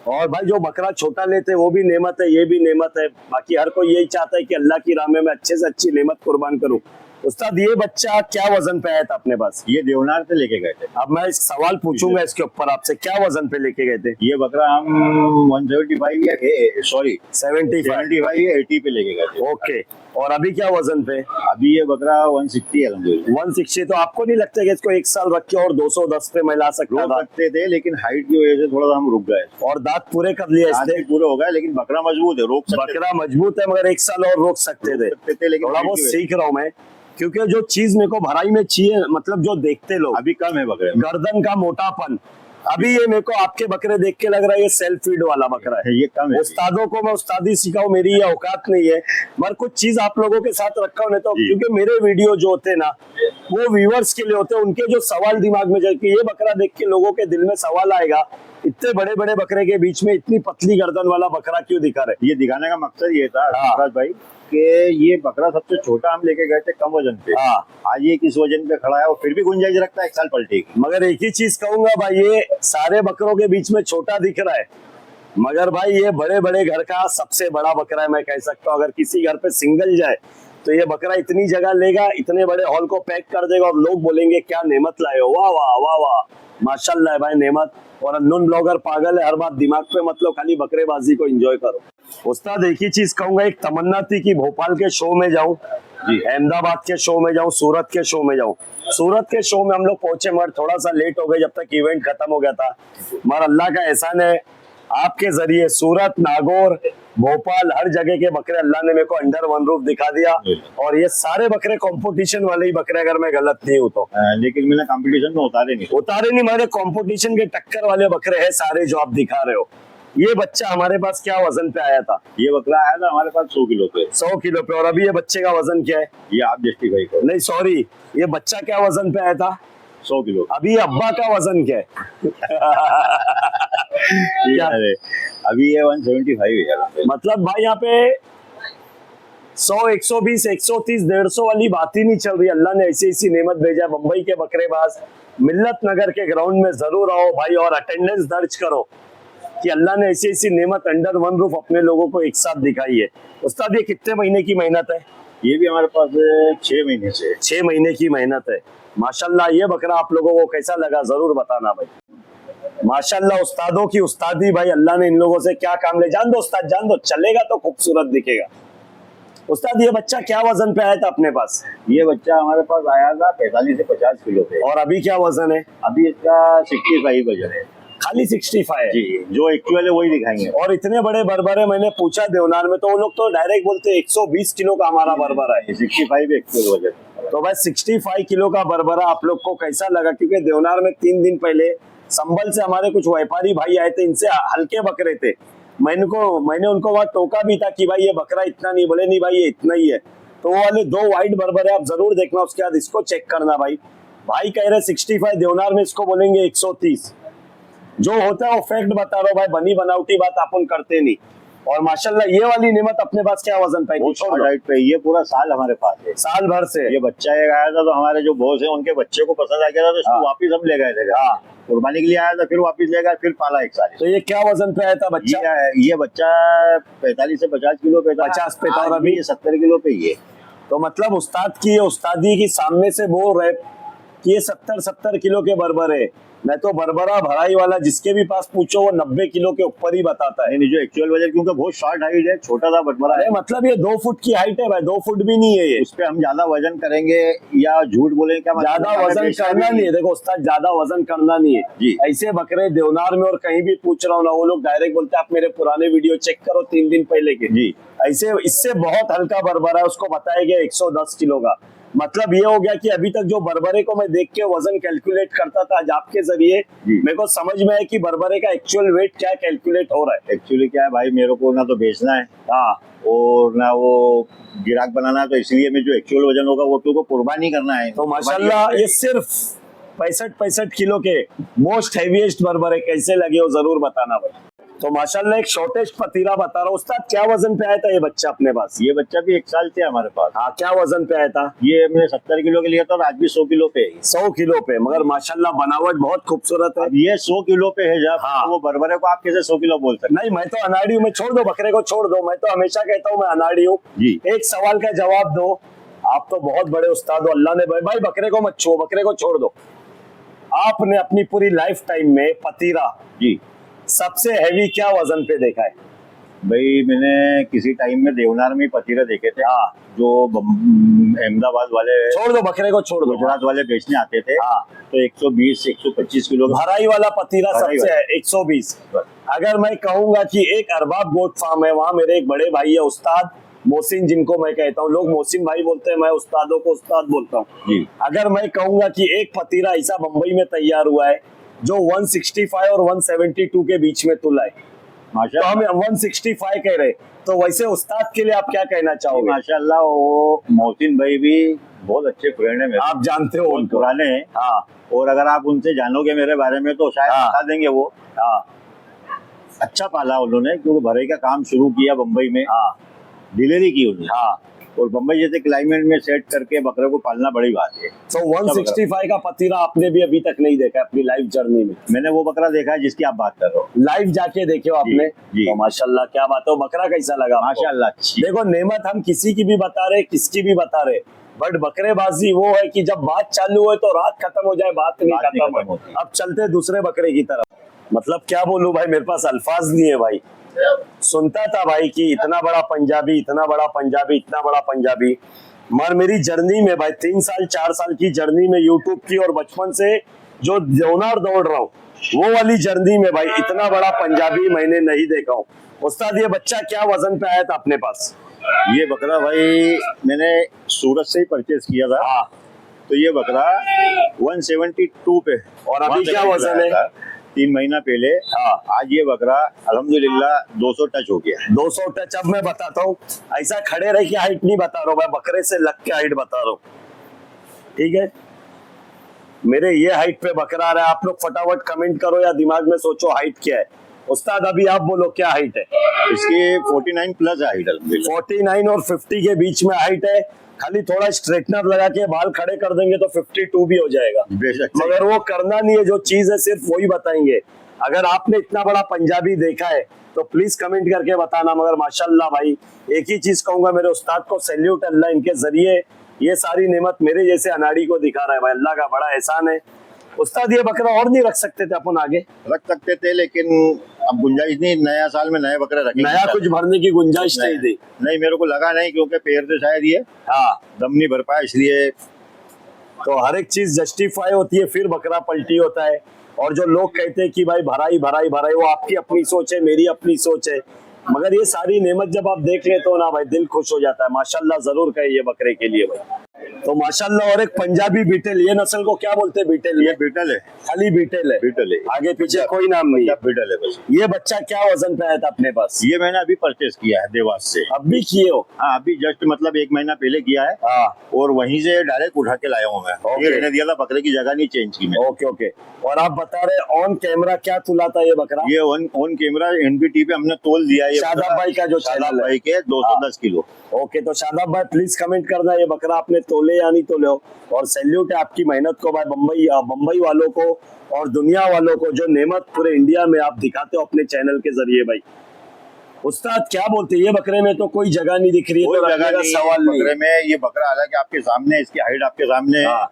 और भाई जो बकरा छोटा लेते हैं वो भी नेमत है, ये भी नेमत है। बाकी हर कोई यही चाहता है कि अल्लाह की राह में मैं अच्छे से अच्छी नेमत कुर्बान करूं। उस्ताद ये बच्चा क्या वजन पे आया था अपने पास? ये देवनार से लेके गए थे। अब मैं एक सवाल पूछूंगा इसके ऊपर आपसे, क्या वजन पे लेके गए थे? ये बकरा हम 175 या 75 या 80 पे लेके गए थे। ओके, और अभी क्या वजन पे? अभी ये बकरा 160 है अल्हम्दुलिल्लाह। 160। तो आपको नहीं लगता कि इसको 1 साल रख के और 210 पे मैं ला सकता रोक था? सकते थे, लेकिन हाइट की वजह से थोड़ा सा हम रुक गए। और दांत पूरे कर लिए आज इसने? भी पूरे हो गए, लेकिन बकरा मजबूत है, रोक सकते बकरा मजबूत है, मगर 1 साल और रोक सकते थे। लेकिन थोड़ा बहुत सीख रहा हूँ मैं, क्योंकि जो चीज मेरे को भराई में चाहिए, मतलब जो देखते लोग, अभी कम है बकरे। गर्दन का मोटापन, अभी ये मेरे को आपके बकरे देख के लग रहा है ये सेल्फ फीड वाला बकरा है। ये कम है। उस्तादों को मैं उस्तादी सिखाऊं, मेरी ये औकात नहीं है, मगर कुछ चीज आप लोगों के साथ रखा हूं। नहीं तो क्योंकि मेरे वीडियो जो होते हैं ना वो व्यूअर्स के लिए होते हैं, उनके जो सवाल दिमाग में जाए कि ये बकरा देख के लोगों के दिल में सवाल आएगा, इतने बड़े बड़े बकरे के बीच में इतनी पतली गर्दन वाला बकरा क्यों दिखा रहे? ये दिखाने का मकसद ये था हाँ। राज भाई कि ये बकरा सबसे छोटा हम लेके गए थे कम वजन पे, हाँ आज ये किस वजन पे खड़ा है और फिर भी गुंजाइश रखता है 1 साल पलटेगी। मगर एक ही चीज कहूंगा भाई, ये सारे बकरों के बीच में छोटा दिख रहा है, मगर भाई ये बड़े बड़े घर का सबसे बड़ा बकरा है, मैं कह सकता हूँ। अगर किसी घर पे सिंगल जाए तो ये बकरा इतनी जगह लेगा, इतने बड़े हॉल को पैक कर देगा और लोग बोलेंगे क्या नेमत लाए हो, वाह वाह वाह वाह, माशाल्लाह है भाई नेमत। और अननोन ब्लॉगर पागल है, हर बात दिमाग पे मत लो, खाली बकरेबाजी को एंजॉय करो। उस्ताद एक ही चीज कहूंगा, एक तमन्ना थी कि भोपाल के शो में जाऊं, अहमदाबाद के शो में जाऊं, सूरत के शो में जाऊं। सूरत के शो में हम लोग पहुंचे मगर थोड़ा सा लेट हो गए, जब तक इवेंट खत्म हो गया था। मगर अल्लाह का एहसान है, आपके जरिए सूरत, नागौर, भोपाल हर जगह के बकरे अल्लाह ने मेरे को अंडर वन रूफ दिखा दिया। और ये सारे बकरे कंपटीशन वाले ही बकरे, अगर मैं गलत नहीं हूँ तो। लेकिन मैंने कंपटीशन में उतारे नहीं, हमारे कंपटीशन के टक्कर वाले बकरे हैं सारे जो आप दिखा रहे हो। ये बच्चा हमारे पास क्या वजन पे आया था? ये बकरा आया था हमारे पास 100 किलो पे। 100 किलो पे। और अभी ये बच्चे का वजन क्या है? ये आप जस्टिफाई करो। नहीं सॉरी, ये बच्चा क्या वजन पे आया था? 100 किलो। अभी अब्बा का वजन क्या है? क्या? अभी ये 175 है। मतलब भाई यहाँ पे 100, 120, 130, 150 वाली बात ही नहीं चल रही। अल्लाह ने ऐसी ऐसी नेमत भेजा। बंबई के बकरेबाज मिल्लत नगर के ग्राउंड में जरूर आओ भाई और अटेंडेंस दर्ज करो कि अल्लाह ने ऐसी ऐसी नेमत अंडर वन रूफ अपने लोगों को एक साथ दिखाई है। उस्ताद ये कितने महीने की मेहनत है? ये भी हमारे पास 6 महीने से। 6 महीने की मेहनत है माशाल्लाह। ये बकरा आप लोगों को कैसा लगा जरूर बताना भाई। माशाल्लाह उस्तादों की उस्तादी भाई, अल्लाह ने इन लोगों से क्या काम ले। जान दो उस्ताद, जान दो, चलेगा तो खूबसूरत दिखेगा। उस्ताद ये बच्चा क्या वजन पे आया था अपने पास? ये बच्चा हमारे पास आया था 45 से 50 किलो पे। और अभी क्या वजन है? अभी इसका 65 वजन है। खाली 65 है जी, जो एक्चुअल है वही दिखाएंगे। और इतने बड़े बरबरे मैंने पूछा देवनार में तो वो लोग तो डायरेक्ट बोलते 120 किलो का हमारा बरबरा है। 65 एक्चुअल वजन। तो भाई 65 किलो का बरबरा आप लोग को कैसा लगा? क्योंकि देवनार में 3 दिन पहले संभल से हमारे कुछ व्यापारी भाई आए थे, इनसे हल्के बकरे थे। मैंने उनको वहां टोका भी था कि भाई ये बकरा इतना नहीं, बोले नहीं भाई ये इतना ही है। तो वो वाले 2 वाइट बरबरे आप जरूर देखना, उसके बाद इसको चेक करना भाई। भाई कह रहे 65, देवनार में इसको बोलेंगे 130। जो होता है वो फैक्ट बता रहा हूँ भाई, बनी बनावटी बात अपन करते नहीं। और माशाल्लाह ये वाली नेमत अपने पास क्या वजन पे? पे ये पूरा साल हमारे पास है, साल भर से। ये बच्चा एक आया था तो हमारे जो बॉस है उनके बच्चे को पसंद आ गया था तो इसको वापिस हम ले गए थे। हाँ, कुर्बानी के लिए आया था, फिर वापिस ले गए, फिर पाला 1 साल। तो ये क्या वजन पे आया था बच्चा? ये बच्चा 45 से 50 किलो पे था। 50 पे था और अभी 70 किलो पे ही है। तो मतलब उस्ताद की उस्तादी की सामने से बोल रहे कि ये 70 किलो के बरबर है। मैं तो बरबरा भराई वाला जिसके भी पास पूछो वो 90 किलो के ऊपर ही बताता है। नहीं, जो एक्चुअल वजन, क्योंकि बहुत शॉर्ट हाइट है, छोटा सा बरबरा है। मतलब ये 2 फुट की हाइट है भाई, 2 फुट भी नहीं है ये। उस पे हम ज्यादा वजन करेंगे या झूठ बोलेंगे क्या? ज्यादा वजन करना नहीं है। देखो उस्ताद, ज्यादा वजन करना नहीं है जी। ऐसे बकरे देवनार में और कहीं भी पूछ रहा हूँ ना, वो लोग डायरेक्ट बोलते हैं आप मेरे पुराने वीडियो चेक करो 3 दिन पहले के। जी, ऐसे इससे बहुत हल्का बरबरा है, उसको बताया गया 110 किलो का। मतलब ये हो गया कि अभी तक जो बरबरे को मैं देख के वजन कैलकुलेट करता था, आज आपके जरिए मेरे को समझ में आया कि बरबरे का एक्चुअल वेट क्या कैलकुलेट हो रहा है। एक्चुअली क्या है भाई, मेरे को ना तो बेचना है हाँ, और ना वो गिराक बनाना है, तो इसलिए मैं जो एक्चुअल वजन होगा वो तो कुर्बानी करना है। तो माशाल्लाह ये सिर्फ 65 किलो के मोस्ट हेवीएस्ट बरबरे कैसे लगे हो जरूर बताना भाई। तो माशाल्लाह एक शॉर्टेस्ट पतीरा बता रहा हूँ। उस्ताद क्या वजन पे आया था ये बच्चा अपने पास? ये बच्चा भी 1 साल से हमारे पास। हाँ, क्या वजन पे आया था? ये मैंने 70 किलो के लिया था और आज भी 100 किलो पे है। 100 किलो पे, मगर माशाल्लाह बनावट बहुत खूबसूरत है। ये 100 किलो पे है जब, हाँ। तो वो बरबरे को आप कैसे 100 किलो बोल सकते? नहीं, मैं तो अनाड़ी हूँ, मैं छोड़ दो बकरे को, छोड़ दो। मैं तो हमेशा कहता हूँ मैं अनाड़ी हूँ। जी। एक सवाल का जवाब दो। आप तो बहुत बड़े उस्ताद हो, अल्लाह ने भाई बकरे को मत छुओ, बकरे को छोड़ दो। आपने अपनी पूरी लाइफ टाइम में पतीरा जी सबसे हैवी क्या वजन पे देखा है? भाई मैंने किसी टाइम में देवनार में पतीरे देखे थे। हाँ, जो अहमदाबाद वाले, छोड़ दो बकरे को, छोड़ दो। गुजरात वाले बेचने आते थे। हाँ, तो 120 125 किलो का भराई वाला पतीरा भराई सबसे है 120। अगर मैं कहूंगा कि एक अरबाब गोट फार्म है, वहां मेरे एक बड़े भाई है उस्ताद मोहसिन, जिनको मैं कहता हूँ, लोग मोहसिन भाई बोलते हैं, मैं उस्तादों को उस्ताद बोलता हूँ। अगर मैं कहूंगा कि एक पतीरा ऐसा बंबई में तैयार हुआ है जो 165 और 172 के बीच में तुला है, तो हम 165 कह रहे, तो वैसे उस्ताद के लिए आप क्या कहना चाहोगे? माशाल्लाह, वो मोहसिन भाई भी बहुत अच्छे फ्रेंड है मेरे, आप जानते हो उनको? पुराने हैं। हाँ, और अगर आप उनसे जानोगे मेरे बारे में तो शायद हाँ। बता देंगे वो। हाँ, अच्छा पाला उन्होंने, क्योंकि भराई का काम शुरू किया बम्बई में। हाँ, डिलीवरी की उन्होंने। हाँ, और बम्बई जैसे क्लाइमेट में सेट करके बकरे को पालना बड़ी बात है। तो 165 का पतीला आपने भी अभी तक नहीं देखा अपनी लाइफ जर्नी में? मैंने वो बकरा देखा है जिसकी आप बात कर रहे हो। लाइव जाके देखे हो आपने? जी। तो माशाल्लाह, क्या बात है। बकरा कैसा लगा आपको? माशाल्लाह अच्छी। देखो, नेमत हम किसी की भी बता रहे, किसकी भी बता रहे, बट बकरेबाजी वो है कि जब बात चालू हो तो रात खत्म हो जाए, बात नहीं खत्म हो। अब चलते दूसरे बकरे की तरफ। मतलब क्या बोलूं भाई, मेरे पास अल्फाज नहीं है भाई। सुनता था भाई कि इतना बड़ा पंजाबी, इतना बड़ा पंजाबी, इतना बड़ा पंजाबी, मगर मेरी जर्नी में भाई 3 साल 4 साल की जर्नी में यूट्यूब की, और बचपन से जो जोनार दौड़ रहा हूँ, वो वाली जर्नी में भाई इतना बड़ा पंजाबी मैंने नहीं देखा हूँ। उस्ताद, ये बच्चा क्या वजन पे आया था अपने पास? ये बकरा भाई मैंने सूरत से ही परचेज किया था। हाँ, तो ये बकरा 172 पे, और अभी क्या वजन है? 3 महीना पहले। हाँ, आज ये बकरा अल्हम्दुलिल्लाह 200 टच हो गया। 200 टच। अब मैं बताता हूँ, ऐसा खड़े रह के हाइट नहीं बता रहा हूँ, मैं बकरे से लग के हाइट बता रहा हूँ, ठीक है? मेरे ये हाइट पे बकरा आ रहा है। आप लोग फटाफट कमेंट करो या दिमाग में सोचो हाइट क्या है। उस्ताद, अभी आप बोलो क्या हाइट है? इसकी 49 प्लस है हाइट। 49 और 50 के बीच में हाइट है। खाली थोड़ा स्ट्रेटनर लगा के बाल खड़े कर देंगे तो 52 भी हो जाएगा। बेशक। मगर वो करना नहीं है, जो चीज है सिर्फ वही बताएंगे। अगर आपने इतना बड़ा पंजाबी देखा है तो प्लीज कमेंट करके बताना। मगर माशाल्लाह भाई, एक ही चीज कहूंगा, मेरे उस्ताद को सैल्यूट। अल्लाह इनके जरिए ये सारी नेमत मेरे जैसे अनाड़ी को दिखा रहा है भाई। अल्लाह का बड़ा एहसान है। उस्ताद, ये बकरा और नहीं रख सकते थे अपन आगे? रख सकते थे, लेकिन अब गुंजाइश नहीं। नया साल में नए बकरे रखेंगे। नया कुछ भरने की गुंजाइश नहीं थी? नहीं, मेरे को लगा नहीं, क्योंकि पैर से शायद ये हाँ, दम नहीं भर पाया, इसलिए। तो हर एक चीज जस्टिफाई होती है, फिर बकरा पलटी होता है। और जो लोग कहते हैं कि भाई भराई भराई भराई, वो आपकी अपनी सोच है, मेरी अपनी सोच है। मगर ये सारी नेमत जब आप देख लेते हो ना भाई, दिल खुश हो जाता है। माशाल्लाह जरूर कहे ये बकरे के लिए भाई। तो माशाल्लाह। और एक पंजाबी बीटल, ये नस्ल को क्या बोलते हैं? बीटल? ये बीटल है। खाली बीटल है? बीटल है। आगे पीछे कोई नाम नहीं है? बीटल है बस। ये बच्चा क्या वजन पे आया था अपने पास? ये मैंने अभी परचेज किया है देवास से। अब भी किए हो? हाँ, अभी जस्ट मतलब 1 महीना पहले किया है। हाँ, और वहीं से डायरेक्ट उठा के लाया हूँ मैं। ओके। ये रहने दिया था, बकरे की जगह नहीं चेंज की मैंने। Okay okay. और आप बता रहे ऑन कैमरा क्या तुला था ये बकरा? ये ऑन कैमरा NBT पे हमने तोल दिया। ये शादाब भाई का जो शादाब चैनल है। भाई के 210 किलो। ओके, तो शादाब भाई प्लीज कमेंट करना ये बकरा आपने तोले या नहीं तोले हो। और सैल्यूट है आपकी मेहनत को भाई, बम्बई वालों को और दुनिया वालों को, जो नेमत पूरे इंडिया में आप दिखाते हो अपने चैनल के जरिए भाई। उस्ताद, क्या बोलते हैं, ये बकरे में तो कोई जगह नहीं दिख रही है, कोई तो जगह रखने का नहीं सवाल है नहीं बकरे है। में। ये बकरा हालांकि आपके सामने, इसकी हाइट आपके सामने है। हाँ।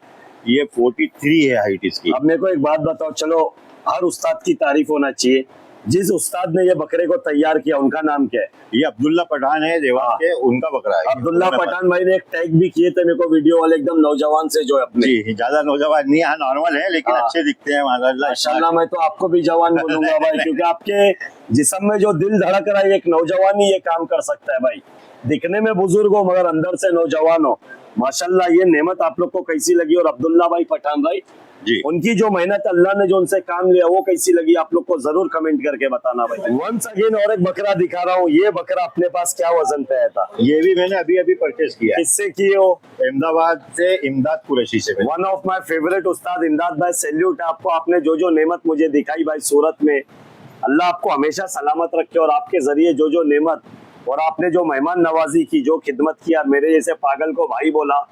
ये 43 है हाइट इसकी। अब मेरे को एक बात बताओ, चलो हर उस्ताद की तारीफ होना चाहिए। जिस उस्ताद ने ये बकरे को तैयार किया, उनका नाम क्या है? ये अब्दुल्ला पठान है देवास हाँ। के, उनका बकरा है। अब्दुल्ला पठान भाई ने एक टैग भी किए थे मेरे को वीडियो वाले, एकदम नौजवान से जो है अपने। जी, ज्यादा नौजवान नहीं है, नॉर्मल है, लेकिन हाँ। अच्छे दिखते हैं माशाल्लाह। माशाल्लाह, मैं तो आपको भी जवान बोलूंगा भाई, क्योंकि आपके जिस्म में जो दिल धड़क रहा है, एक नौजवान ही ये काम कर सकता है भाई। दिखने में बुजुर्ग हो मगर अंदर से नौजवान हो। माशाल्लाह, ये नेमत आप लोग को कैसी लगी? और अब्दुल्ला भाई पठान भाई जी, उनकी जो मेहनत, अल्लाह ने जो उनसे काम लिया, वो कैसी लगी आप लोग को जरूर कमेंट करके बताना भाई। वंस अगेन और एक बकरा दिखा रहा हूँ। ये बकरा अपने पास क्या वजन पे आया था? ये भी मैंने अभी अभी परचेज किया है। किससे किए हो? अहमदाबाद से इमदाद कुरैशी से। वन ऑफ माय फेवरेट उस्ताद इमदाद भाई, सैल्यूट है आपको। आपने जो जो नेमत मुझे दिखाई भाई सूरत में, अल्लाह आपको हमेशा सलामत रखे। और आपके जरिए जो जो नेमत, और आपने जो मेहमान नवाजी की, जो खिदमत किया, मेरे जैसे पागल को भाई बोला,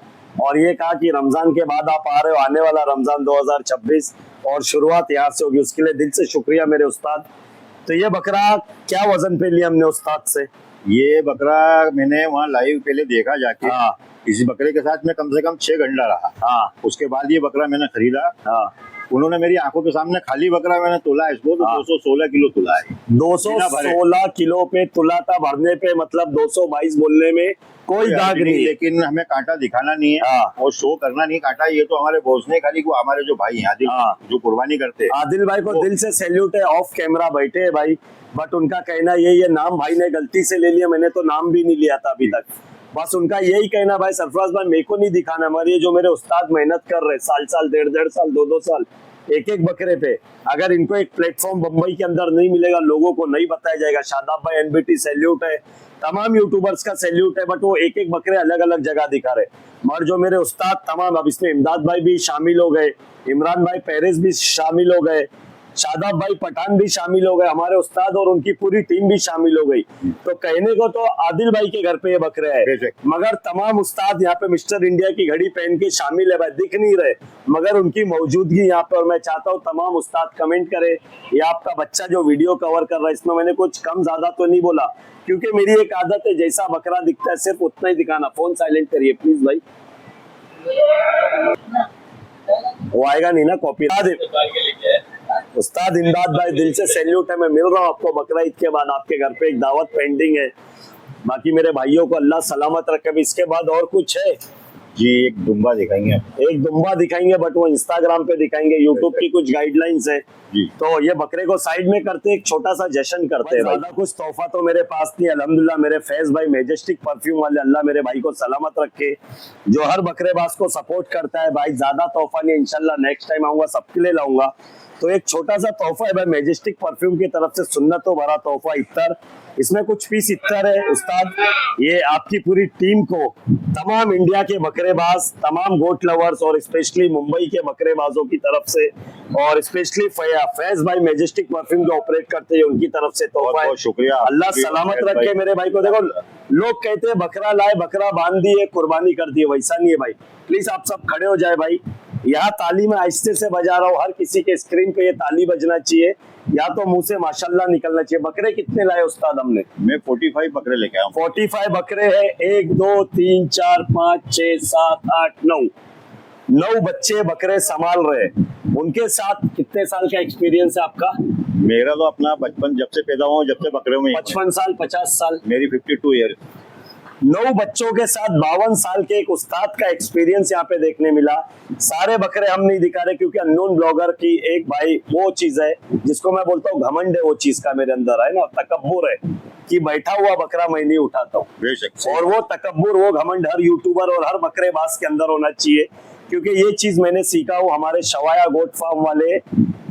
और ये कहा कि रमजान के बाद आप आ रहे हो, आने वाला रमजान 2026 और शुरुआत यहाँ से होगी, उसके लिए दिल से शुक्रिया मेरे उस्ताद। तो ये बकरा क्या वजन पे लिया हमने उस्ताद से? ये बकरा मैंने वहाँ लाइव पहले देखा जाके। हाँ। इस बकरे के साथ में कम से कम 6 घंटा रहा। हाँ। उसके बाद ये बकरा मैंने खरीदा। हाँ। उन्होंने मेरी आंखों के सामने खाली बकरा मैंने तोला इसको, तो 216 किलो तुला है। 216 किलो पे तुला था, भरने पे मतलब 222 बोलने में कोई दाग नहीं है। लेकिन हमें कांटा दिखाना नहीं है। हाँ। और शो करना नहीं कांटा। ये तो हमारे बॉस ने खाली को, हमारे जो भाई हैं आदिल, हाँ। जो कुर्बानी करते हैं। आदिल भाई को दिल से सैल्यूट है, ऑफ कैमरा बैठे हैं भाई, बट उनका कहना ये नाम भाई ने गलती से ले लिया, मैंने तो नाम भी नहीं लिया था अभी तक। बस उनका यही कहना भाई, सरफराज भाई मेरे को नहीं दिखाना, मगर ये जो मेरे उस्ताद मेहनत कर रहे साल साल, 1.5 साल, 2 साल, एक बकरे पे, अगर इनको एक प्लेटफॉर्म बम्बई के अंदर नहीं मिलेगा, लोगों को नहीं बताया जाएगा। शादाब भाई NBT सैल्यूट है, तमाम यूट्यूबर्स का सैल्यूट है, बट वो एक बकरे अलग अलग जगह दिखा रहे। मगर जो मेरे उस्ताद तमाम, अब इसमें इमदाद भाई भी शामिल हो गए, इमरान भाई पेरिस भी शामिल हो गए, शादाब भाई पठान भी शामिल हो गए, हमारे उस्ताद और उनकी पूरी टीम भी शामिल हो गई। तो कहने को तो आदिल भाई के घर पे ये बकरे है, मगर तमाम उस्ताद यहाँ पे मिस्टर इंडिया की घड़ी पहन के शामिल है भाई, दिख नहीं रहे मगर उनकी मौजूदगी यहाँ पे। और मैं चाहता हूँ तमाम उस्ताद कमेंट करे, ये आपका बच्चा जो वीडियो कवर कर रहा है इसमें मैंने कुछ कम ज्यादा तो नहीं बोला, क्योंकि मेरी एक आदत है जैसा बकरा दिखता है सिर्फ उतना ही दिखाना। फोन साइलेंट करिए प्लीज भाई, वो आएगा नहीं ना कॉपी। उस्ताद इमदाद भाई दिल से सैल्यूट है, मैं मिल रहा हूँ आपको बकरा ईद के बाद, आपके घर पे एक दावत पेंडिंग है। बाकी मेरे भाइयों को अल्लाह सलामत रखे। इसके बाद और कुछ है जी? एक दुम्बा दिखाएंगे, एक दुम्बा दिखाएंगे, बट वो इंस्टाग्राम पे दिखाएंगे, यूट्यूब की कुछ गाइडलाइंस है जी। तो ये बकरे को साइड में करते एक छोटा सा जश्न करते हैं। ज्यादा कुछ तोहफा तो मेरे पास नहीं, अल्हम्दुलिल्लाह मेरे फैज भाई मैजेस्टिक परफ्यूम वाले, अल्लाह मेरे भाई को सलामत रखे, जो हर बकरेबाज को सपोर्ट करता है भाई। ज्यादा तोहफा नहीं, इंशाल्लाह नेक्स्ट टाइम आऊंगा सबके लिए लाऊंगा। तो एक छोटा सा तोहफा है भाई मैजेस्टिक परफ्यूम की तरफ से, सुन्नतों भरा तोहफा इत्तर। इसमें कुछ पीस इत्तर है उस्ताद, ये आपकी पूरी टीम को, तमाम इंडिया के बकरेबाज, तमाम गोट लवर्स और स्पेशली मुंबई के बकरेबाजों की तरफ से, और स्पेशली फैज भाई मैजेस्टिक परफ्यूम जो ऑपरेट करते हैं उनकी तरफ से तोहफा है। शुक्रिया, अल्लाह सलामत रखे मेरे भाई को। देखो लोग कहते हैं बकरा लाए, बकरा बांध दिए, कुर्बानी कर दिए, वैसा नहीं है भाई। प्लीज आप सब खड़े हो जाए भाई, यहाँ ताली में आहिस्ते से बजा रहा हूँ, हर किसी के स्क्रीन पे ये ताली बजना चाहिए, या तो मुंह से माशाल्लाह निकलना चाहिए। बकरे कितने लाए उस्ताद हमने? मैं 45 बकरे लेके आया हूँ। 45 बकरे हैं, 1 2 3 4 5 6 7 8 9 बच्चे बकरे संभाल रहे हैं। उनके साथ कितने साल का एक्सपीरियंस है आपका? मेरा तो अपना बचपन, जब से पैदा हुआ जब से बकरे में 55 साल 50 साल। मेरी 52 ईयर। 9 बच्चों के साथ 52 साल के एक उस्ताद का एक्सपीरियंस यहाँ पे देखने मिला। सारे बकरे हम नहीं दिखा रहे क्योंकि अननोन ब्लॉगर की एक भाई वो चीज है जिसको मैं बोलता हूँ घमंड है, वो चीज का मेरे अंदर है ना, तकब्बुर है कि बैठा हुआ बकरा मैं नहीं उठाता हूँ। बेशक। और वो तकब्बुर, वो घमंड हर यूट्यूबर और हर बकरेबाज के अंदर होना चाहिए, क्योंकि ये चीज मैंने सीखा हूँ हमारे शवाया गोट फार्म वाले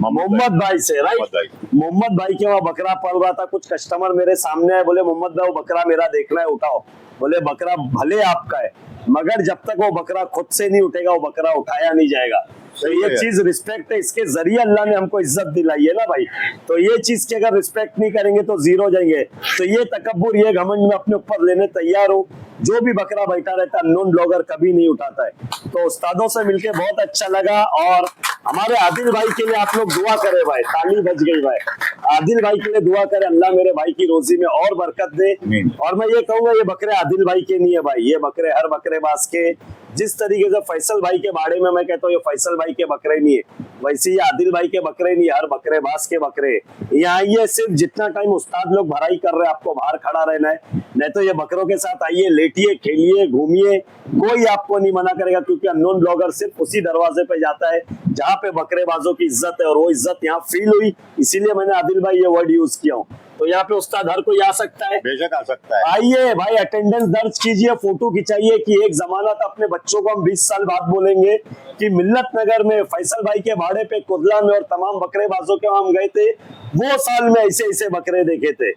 मोहम्मद भाई से, राइट। मोहम्मद भाई के वहाँ बकरा पल रहा था, कुछ कस्टमर मेरे सामने आए, बोले मोहम्मद भाई वो बकरा मेरा देखना है, उठाओ। बोले बकरा भले आपका है मगर जब तक वो बकरा खुद से नहीं उठेगा वो बकरा उठाया नहीं जाएगा। तो ये चीज रिस्पेक्ट है, इसके जरिए अल्लाह ने हमको इज्जत दिलाई है ना भाई। तो ये चीज की अगर रिस्पेक्ट नहीं करेंगे तो जीरो हो जाएंगे। तो ये तकब्बुर, ये घमंड में अपने ऊपर लेने तैयार हूँ। जो भी बकरा बैठा रहता है नॉन ब्लॉगर कभी नहीं उठाता है। तो उस्तादों से मिलके बहुत अच्छा लगा। और हमारे आदिल भाई के लिए आप लोग दुआ करें भाई, ताली बज गई भाई। आदिल भाई के लिए दुआ करें, अल्लाह मेरे भाई की रोजी में और बरकत दे। और मैं ये कहूंगा ये बकरे आदिल भाई के नहीं है भाई, ये बकरे हर बकरेबाज के। जिस तरीके से फैसल भाई के बारे में मैं कहता हूँ ये फैसल भाई के बकरे नहीं है, वैसे ये आदिल भाई के बकरे नहीं, हर बकरेबाज के बकरे। यहाँ ये सिर्फ जितना टाइम उस्ताद लोग भराई कर रहे हैं आपको बाहर खड़ा रहना है, नहीं तो ये बकरों के साथ आइए, लेटिए, खेलिए, घूमिए, कोई आपको नहीं मना करेगा। क्योंकि अननोन ब्लॉगर सिर्फ उसी दरवाजे पे जाता है जहाँ पे बकरेबाजों की इज्जत है, और वो इज्जत यहाँ फील हुई, इसीलिए मैंने आदिल भाई ये वर्ड यूज किया हूँ। तो यहाँ पे उस्ताद हर कोई आ सकता है, बेशक आ सकता है। आइए भाई, अटेंडेंस दर्ज कीजिए, फोटो खिंचाइए कि एक जमाना था। अपने बच्चों को हम 20 साल बाद बोलेंगे कि मिल्लत नगर में फैसल भाई के भाड़े पे कुदला में और तमाम बकरेबाजों के वहां हम गए थे, वो साल में ऐसे ऐसे बकरे देखे थे।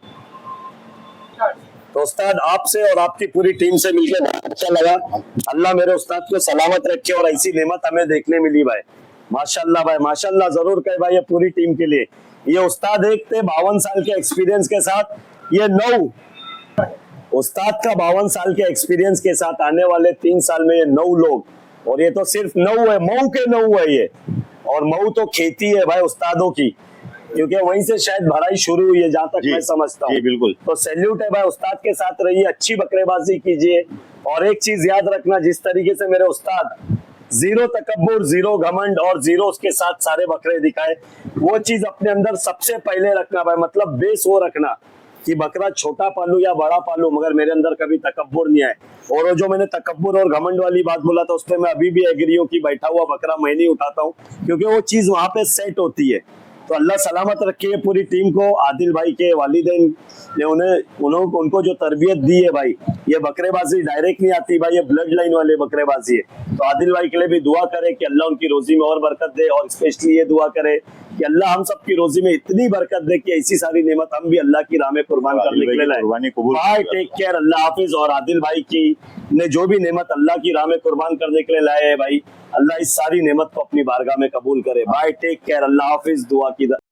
तो उस्ताद आपसे और आपकी पूरी टीम से मिलकर बहुत अच्छा लगा। अल्लाह मेरे उस्ताद को सलामत रखे और ऐसी नेमत हमें देखने मिली भाई। माशाल्लाह भाई, माशाल्लाह जरूर कहे भाई ये पूरी टीम के लिए। ये उस्ताद एक थे 52 साल के एक्सपीरियंस के साथ, ये 9 उस्ताद का 52 साल के एक्सपीरियंस के साथ आने वाले 3 साल में ये 9 लोग, और ये तो सिर्फ 9 है, मऊ के 9 है ये। और मऊ तो खेती है भाई उस्तादों की, क्योंकि वहीं से शायद भराई शुरू हुई है जहां तक मैं समझता हूँ। बिल्कुल। तो सैल्यूट है भाई, उस्ताद के साथ रहिए, अच्छी बकरेबाजी कीजिए। और एक चीज याद रखना, जिस तरीके से मेरे उस्ताद जीरो तकब्बुर, जीरो घमंड और जीरो उसके साथ सारे बकरे दिखाए, वो चीज अपने अंदर सबसे पहले रखना भाई। मतलब बेस वो रखना कि बकरा छोटा पालू या बड़ा पालू, मगर मेरे अंदर कभी तकब्बुर नहीं आए। और वो जो मैंने तकब्बुर और घमंड वाली बात बोला था उस पर मैं अभी भी एग्री हूँ कि बैठा हुआ बकरा मैं नहीं उठाता हूँ, क्योंकि वो चीज वहां पे सेट होती है। तो अल्लाह सलामत रखे पूरी टीम को। आदिल भाई के वालिदैन ने उनको जो तरबियत दी है भाई, ये बकरेबाजी डायरेक्ट नहीं आती भाई, ये ब्लड लाइन वाले बकरेबाजी है। तो आदिल भाई के लिए भी दुआ करे कि अल्लाह उनकी रोजी में और बरकत दे, और स्पेशली ये दुआ करे कि अल्लाह हम सबकी रोजी में इतनी बरकत दे कि ऐसी सारी नेमत हम भी अल्लाह की राह में कुर्बान करने के लिए लाए। भाई टेक केयर, अल्लाह हाफिज। और आदिल भाई की ने जो भी नेमत अल्लाह की राह में कुर्बान करने के लिए लाए है भाई, अल्लाह इस सारी नेमत को अपनी बारगाह में कबूल करे। बाय टेक केयर, अल्लाह हाफिज। दुआ की